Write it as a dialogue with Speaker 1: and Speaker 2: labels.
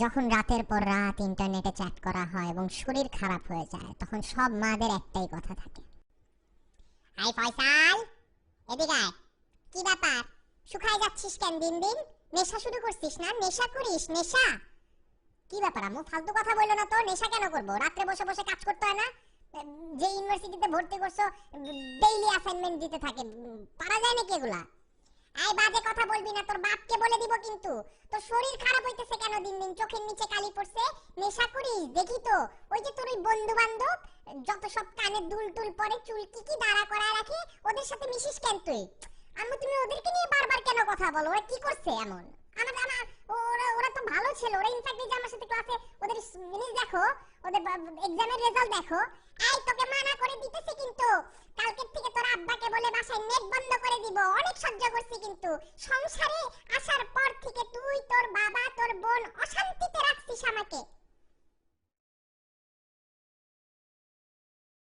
Speaker 1: যখন রাতের পর রাত ইন্টারনেটে চ্যাট করা হয় এবং শরীর খারাপ হয়ে যায়, তখন সব মাদের একটাই কথা থাকে, আই ফয়সাল, এদিকে আয়। কি ব্যাপার, শুকায় যাচ্ছিস কেন দিন দিন? নেশা শুরু করছিস না? নেশা করিস? নেশা? কি ব্যাপার আম্মু, ফালতু কথা বললো না তো। নেশা কেন করব? রাত্রে বসে বসে কাজ করতে হয় না? যে ইউনিভার্সিটিতে ভর্তি করছো, ডেইলি অ্যাসাইনমেন্ট দিতে থাকে, পারা যায় নাকি এগুলা? এই বাজে কথা বলবি না, তোর বাপকে বলে দিব কিন্তু। তোর শরীর খারাপ হইতেছে কেন দিন দিন? চোখের নিচে কালি পড়ছে, নেশা করিস দেখি তো। ওই যে তোর ওই বন্ধু বান্ধব যত সব কানে দুল টুল পরে, চুল কি দাঁড়া করায় রাখে, ওদের সাথে মিশিস কেন তুই? আম্মু তুমি ওদেরকে নিয়ে বারবার কেন কথা বলো? ওরা কি করছে এমন? আমার আমার ওরা ওরা তো ভালো ছিল। ওরা ইনফ্যাক্ট যে আমার সাথে ক্লাসে, ওদের জিনিস দেখো, ওদের এক্সামের রেজাল্ট দেখো। এই তোকে মানা করে দিতেছি কিন্তু, কালকে থেকে তোর আব্বাকে বলে বাসায় নেট বন্ধ করে দিব। অনেক সহ্য করছি কিন্তু, সংসারে আসার পর থেকে তুই, তোর বাবা, তোর বোন অশান্তিতে রাখছিস আমাকে।